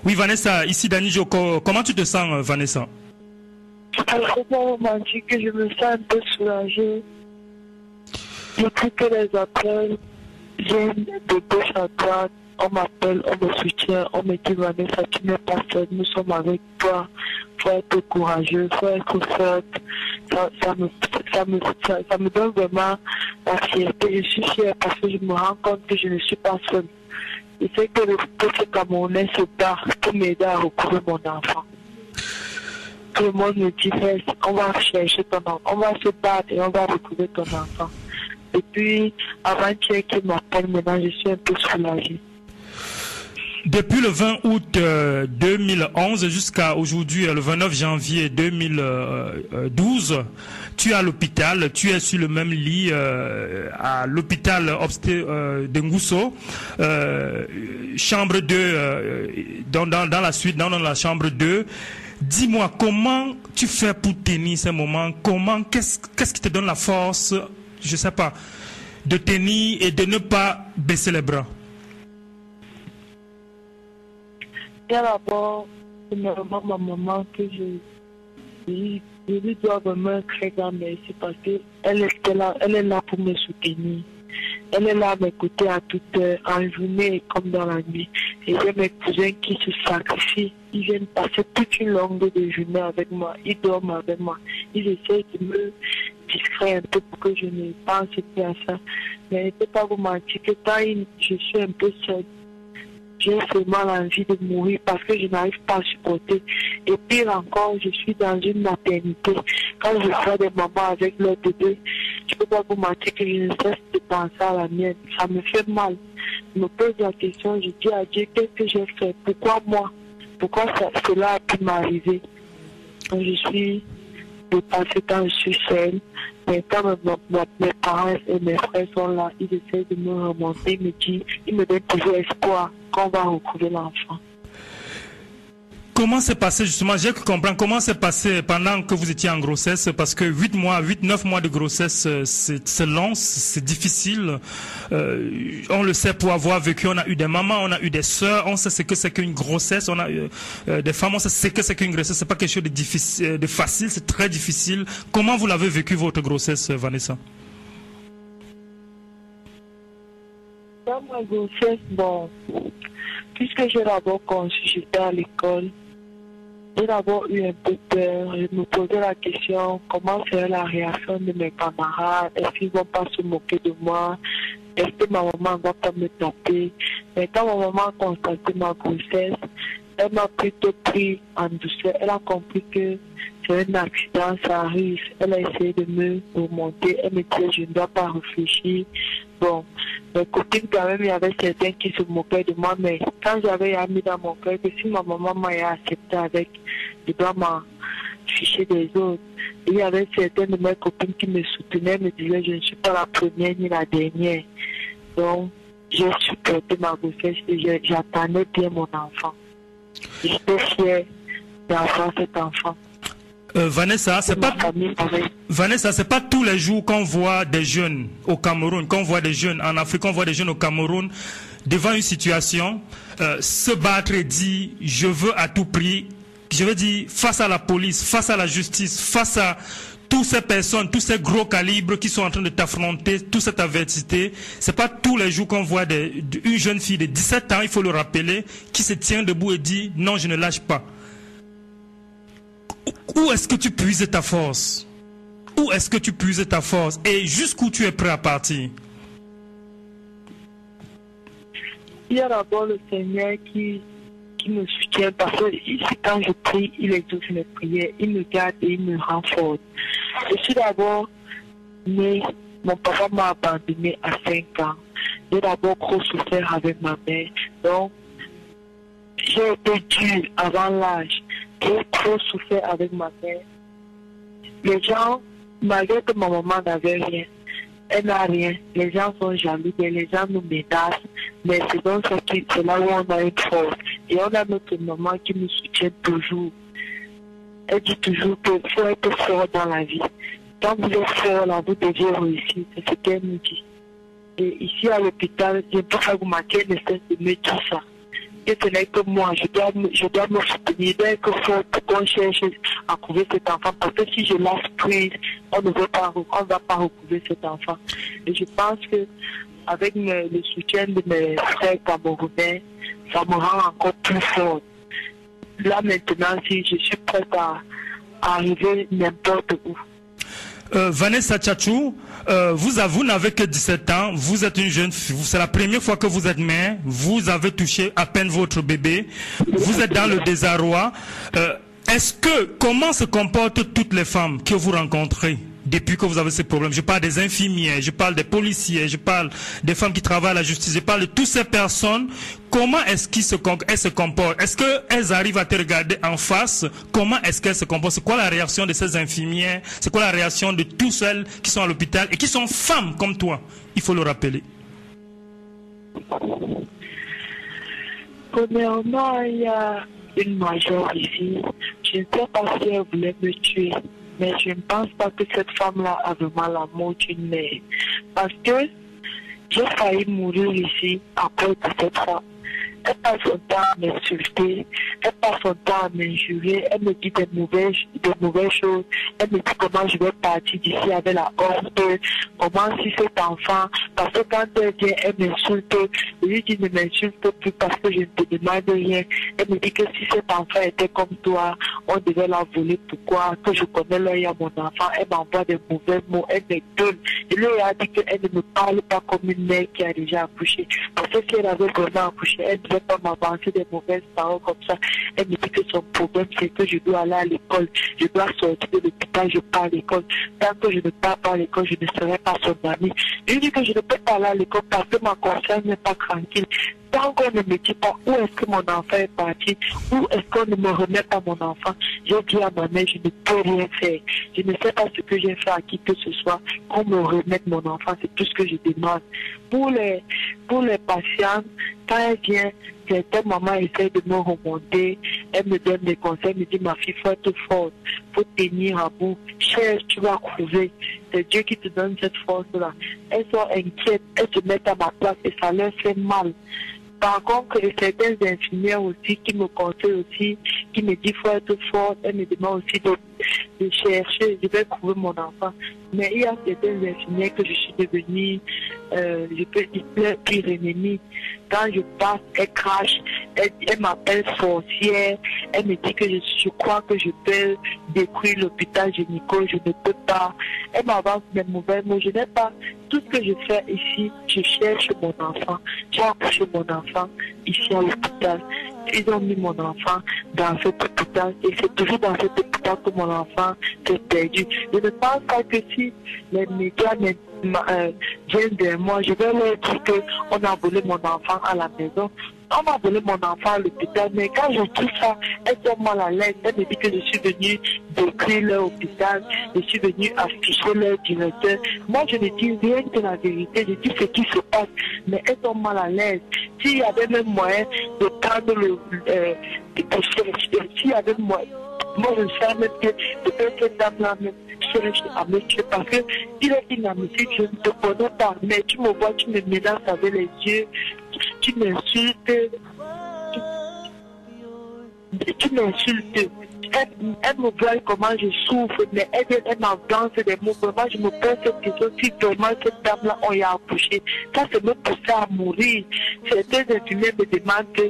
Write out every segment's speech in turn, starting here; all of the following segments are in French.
Oui, Vanessa, ici Dani Joko. Comment tu te sens, Vanessa? Alors, on m'a dit que je me sens un peu soulagée. Depuis que les appels viennent de gauche à droite, on m'appelle, on me soutient, on me dit Vanessa, tu n'es pas seule, nous sommes avec toi. Faut être courageux, faut être forte. Ça me donne vraiment la fierté. Je suis fière parce que je me rends compte que je ne suis pas seule. Je sais que le peuple camerounais se bat pour m'aider à retrouver mon enfant. Tout le monde me dit, on va chercher ton enfant, on va se battre et on va retrouver ton enfant. Et puis, avant-hier qu'il m'appelle, maintenant je suis un peu soulagée. Depuis le 20 août 2011 jusqu'à aujourd'hui, le 29 janvier 2012, tu es à l'hôpital, tu es sur le même lit à l'hôpital de Ngousso, chambre 2, dans la suite, dans la chambre 2. Dis-moi, comment tu fais pour tenir ces moments? Qu'est-ce qui te donne la force, je sais pas, de tenir et de ne pas baisser les bras? Bien d'abord, premièrement, ma maman, que je lui dois vraiment un très grand merci parce qu'elle est là pour me soutenir. Elle est là à mes côtés à toute heure, en journée comme dans la nuit. Et j'ai mes cousins qui se sacrifient. Ils viennent passer toute une longue de journée avec moi. Ils dorment avec moi. Ils essaient de me distraire un peu pour que je ne pense plus à ça. Mais je ne peux pas vous mentir que quand je suis un peu seule, j'ai vraiment l'envie de mourir parce que je n'arrive pas à supporter. Et pire encore, je suis dans une maternité. Quand je vois des mamans avec leur bébé, je ne peux pas vous mentir que je ne cesse de penser à la mienne. Ça me fait mal. Je me pose la question, je dis à Dieu, qu'est-ce que j'ai fait? Pourquoi moi? Pourquoi cela a pu m'arriver? Je suis dépassée quand je suis seule. Mais quand mes parents et mes frères sont là, ils essaient de me remonter, ils me donnent toujours espoir qu'on va retrouver l'enfant. Comment s'est passé justement, j'ai cru comprendre, comment s'est passé pendant que vous étiez en grossesse? Parce que 9 mois de grossesse, c'est long, c'est difficile. On le sait pour avoir vécu, on a eu des mamans, on a eu des sœurs, on sait ce que c'est qu'une grossesse, on a eu des femmes, on sait ce que c'est qu'une grossesse. C'est pas quelque chose de difficile, de facile, c'est très difficile. Comment vous l'avez vécu votre grossesse, Vanessa? Dans ma grossesse, bon, puisque j'ai d'abord conçu, j'étais à l'école. J'ai d'abord eu un peu peur. Je me posais la question, comment serait la réaction de mes camarades? Est-ce qu'ils ne vont pas se moquer de moi? Est-ce que ma maman ne va pas me taper? Mais quand ma maman a constaté ma grossesse, elle m'a plutôt pris en douceur. Elle a compris que c'est un accident, ça arrive. Elle a essayé de me remonter. Elle me disait, je ne dois pas réfléchir. Bon, mes copines, quand même, il y avait certains qui se moquaient de moi, mais quand j'avais mis dans mon cœur que si ma maman m'a accepté avec, je dois m'en ficher des autres. Et il y avait certaines de mes copines qui me soutenaient, me disaient, je ne suis pas la première ni la dernière. Donc, j'ai supporté ma grossesse et j'attendais bien mon enfant. J'étais fière d'avoir cet enfant. Vanessa, c'est pas tous les jours qu'on voit des jeunes au Cameroun, qu'on voit des jeunes en Afrique, qu'on voit des jeunes au Cameroun devant une situation se battre et dire je veux à tout prix, je veux dire face à la police, face à la justice, face à toutes ces personnes, tous ces gros calibres qui sont en train de t'affronter, toute cette adversité. C'est pas tous les jours qu'on voit une jeune fille de 17 ans, il faut le rappeler, qui se tient debout et dit non, je ne lâche pas. Où est-ce que tu puises ta force? Où est-ce que tu puises ta force? Et jusqu'où tu es prêt à partir? Il y a d'abord le Seigneur qui me soutient parce que quand je prie, il exauce mes prières, il me garde et il me renforce. Je suis d'abord née, mon papa m'a abandonné à 5 ans. J'ai d'abord trop souffert avec ma mère. Donc, j'ai été dure avant l'âge. J'ai trop souffert avec ma mère. Les gens, malgré que ma maman n'avait rien, elle n'a rien. Les gens sont jaloux, les gens nous menacent. Mais c'est donc c'est là où on a une force. Et on a notre maman qui nous soutient toujours. Elle dit toujours qu'il faut être fort dans la vie. Quand vous êtes fort, là, vous devez réussir. C'est ce qu'elle nous dit. Et ici à l'hôpital, je ne peux pas vous manquer, elle ne cesse de me dire ça. que ce n'est que moi, je dois me soutenir dès que faut qu'on cherche à trouver cet enfant, parce que si je lâche prise, on ne va pas retrouver cet enfant. Et je pense que avec le soutien de mes frères camerounais, ça me rend encore plus fort. Là maintenant, si je suis prête à arriver n'importe où. Vanessa Tchatchou, vous n'avez que 17 ans, vous êtes une jeune fille, c'est la première fois que vous êtes mère, vous avez touché à peine votre bébé, vous êtes dans le désarroi. Comment se comportent toutes les femmes que vous rencontrez depuis que vous avez ces problèmes? Je parle des infirmières, je parle des policiers, je parle des femmes qui travaillent à la justice, je parle de toutes ces personnes. Comment est-ce qu'elles se comportent? Est-ce qu'elles arrivent à te regarder en face? Comment est-ce qu'elles se comportent? C'est quoi la réaction de ces infirmières? C'est quoi la réaction de tous celles qui sont à l'hôpital et qui sont femmes comme toi? Il faut le rappeler. Premièrement, il y a une majeure ici. Je ne sais pas si elle voulait me tuer, mais je ne pense pas que cette femme-là a vraiment l'amour d'une mère. Parce que j'ai failli mourir ici à cause de cette femme. Elle passe son temps à m'insulter, elle passe son temps à m'injurer, elle me dit des mauvaises choses, elle me dit comment je vais partir d'ici avec la honte, comment si cet enfant, parce que quand elle vient, elle m'insulte, je lui dis ne m'insulte plus parce que je ne te demande rien. Elle me dit que si cet enfant était comme toi, on devait la voler. Pourquoi? Que je connais l'œil à mon enfant, elle m'envoie des mauvais mots, elle me donne. Je lui ai dit qu'elle ne me parle pas comme une mère qui a déjà accouché, parce que si elle avait vraiment accouché, elle ne devait pas m'avancer des mauvaises paroles comme ça. Elle me dit que son problème c'est que je dois aller à l'école, je dois sortir de l'hôpital, je pars à l'école. Tant que je ne pars pas à l'école, je ne serai pas son ami. Je lui dis que je ne peux pas aller à l'école parce que ma conscience n'est pas tranquille. Tant qu'on ne me dit pas où est-ce que mon enfant est parti, où est-ce qu'on ne me remet pas mon enfant, j'ai dit à ma mère, je ne peux rien faire. Je ne sais pas ce que j'ai fait à qui que ce soit, qu'on me remette mon enfant, c'est tout ce que je demande. Pour les patients, quand elle vient, certaines mamans essaient de me remonter, elle me donne des conseils, elle me dit, ma fille, faut être forte, faut tenir à bout, cherche, tu vas trouver. C'est Dieu qui te donne cette force-là. Elles sont inquiètes, elles se mettent à ma place et ça leur fait mal. Par contre, certaines infirmières aussi qui me conseillent aussi, qui me disent faut être forte, elles me demandent aussi de chercher, je vais trouver mon enfant. Mais il y a certaines infirmières que je suis devenue, je peux dire, leur pire ennemie. Quand je passe, elles crachent, elles m'appellent sorcière, elles me disent que je crois que je peux détruire l'hôpital gynéco, je ne peux pas. Elles m'avancent des mauvais mots, je n'ai pas. Tout ce que je fais ici, je cherche mon enfant. J'ai accouché mon enfant ici à l'hôpital. Ils ont mis mon enfant dans cet hôpital et c'est toujours dans cet hôpital que mon enfant s'est perdu. Je ne pense pas que si les médias viennent vers moi, je vais leur dire qu'on a volé mon enfant à la maison. On m'a volé mon enfant à l'hôpital, mais quand je dis ça, elles sont mal à l'aise. Elles me disent que je suis venue décrire leur hôpital, je suis venue afficher leur directeur. Moi, je ne dis rien que la vérité, je dis ce qui se passe, mais elles sont mal à l'aise. S'il y avait même moyen de prendre s'il y avait moyen, moi je sais même que peut-être cette dame-là même cherche à me tuer parce qu'il est inadmissible, je ne te connais pas, mais tu me vois, tu me menaces avec les yeux, tu m'insultes, tu m'insultes. Elle me voit comment je souffre, mais elle m'avance des mots. Vraiment, je me pose cette question si vraiment cette dame-là, on y a accouché. Ça, c'est me pousser à mourir. Certains infirmiers me demandent que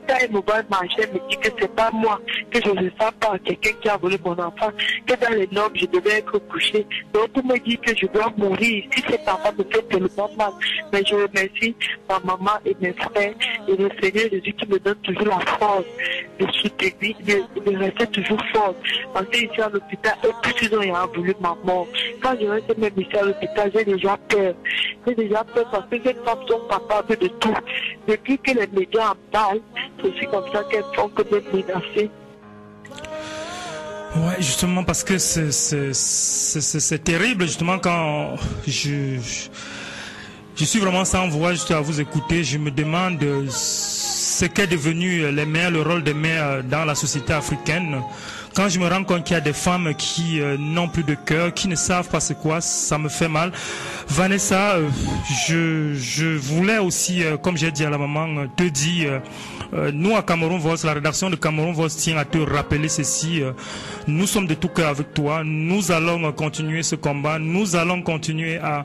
quand elle me voit marcher, elle me dit que c'est pas moi, que je ne sens pas quelqu'un qui a volé mon enfant, que dans les normes, je devais être couché. Donc, on me dit que je dois mourir si cet enfant me fait tellement mal. Mais je remercie ma maman et mes frères et le Seigneur Jésus qui me donne toujours la force de soutenir, de rester toujours forte. Parce que ici à l'hôpital, eux tous ils ont voulu ma mort. Quand je reste même ici à l'hôpital, j'ai déjà peur. J'ai déjà peur parce que ces femmes sont capables de tout. Depuis que les médias en parlent, c'est aussi comme ça qu'elles font que d'être menacées. Ouais, justement parce que c'est terrible justement quand je suis vraiment sans voix juste à vous écouter. Je me demande ce qu'est devenu les mères, le rôle des mères dans la société africaine. Quand je me rends compte qu'il y a des femmes qui n'ont plus de cœur, qui ne savent pas c'est quoi, ça me fait mal. Vanessa, je voulais aussi, comme j'ai dit à la maman, te dire, nous à Cameroun Voice, la rédaction de Cameroun Voice tient à te rappeler ceci. Nous sommes de tout cœur avec toi. Nous allons continuer ce combat. Nous allons continuer à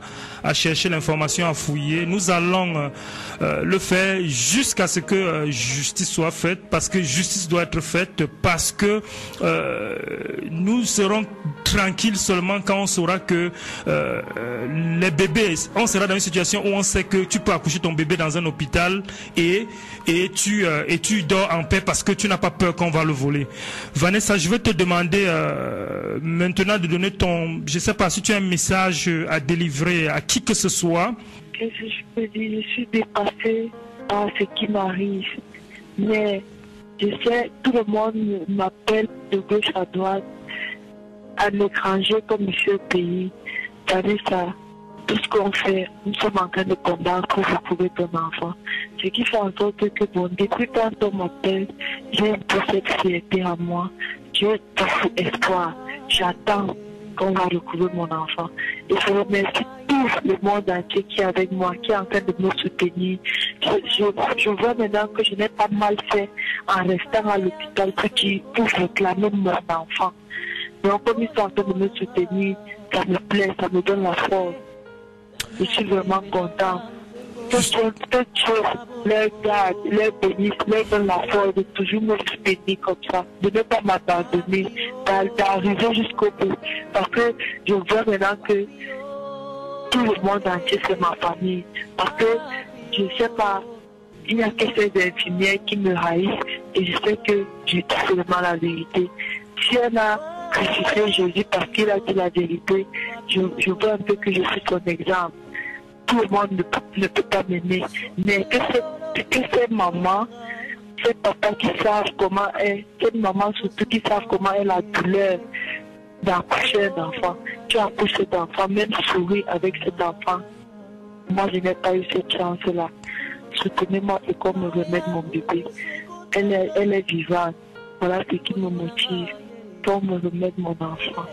chercher l'information, à fouiller. Nous allons le faire jusqu'à ce que justice soit faite, parce que justice doit être faite, parce que nous serons tranquilles seulement quand on saura que les bébés, on sera dans une situation où on sait que tu peux accoucher ton bébé dans un hôpital et tu dors en paix parce que tu n'as pas peur qu'on va le voler. Vanessa, je vais te demander maintenant de donner je sais pas si tu as un message à délivrer à qui que ce soit. Qu'est-ce que je peux dire? Je suis dépassée par ce qui m'arrive. Mais je sais, tout le monde m'appelle de gauche à droite, à l'étranger comme monsieur le pays. Vanessa, tout ce qu'on fait, nous sommes en train de combattre pour retrouver ton enfant. Ce qui fait en sorte que, bon, depuis quand on m'appelle, j'ai un peu cette fierté en moi. J'ai beaucoup d'espoir. J'attends qu'on va retrouver mon enfant. Et je remercie tout le monde entier qui est avec moi, qui est en train de me soutenir. Je vois maintenant que je n'ai pas mal fait en restant à l'hôpital pour réclamer mon enfant. Donc, comme ils sont en train de me soutenir, ça me plaît, ça me donne la force. Je suis vraiment content. Que Dieu leur garde, leur bénisse, leur donne la force de toujours me soutenir comme ça, de ne pas m'abandonner, d'arriver jusqu'au bout. Parce que je vois maintenant que tout le monde entier c'est ma famille. Parce que je ne sais pas, il n'y a que ces infirmières qui me haïssent et je sais que je dis seulement la vérité. Si on a crucifié Jésus parce qu'il a dit la vérité, je vois un peu que je suis son exemple. Tout le monde ne peut pas m'aimer, mais que ces mamans, ces papas qui savent comment est, ces mamans surtout qui savent comment est la douleur d'accoucher un enfant. Tu accouches cet enfant, même sourire avec cet enfant. Moi, je n'ai pas eu cette chance-là. Soutenez-moi et qu'on me remette mon bébé. Elle est vivante. Voilà ce qui me motive. Qu'on me remette mon enfant.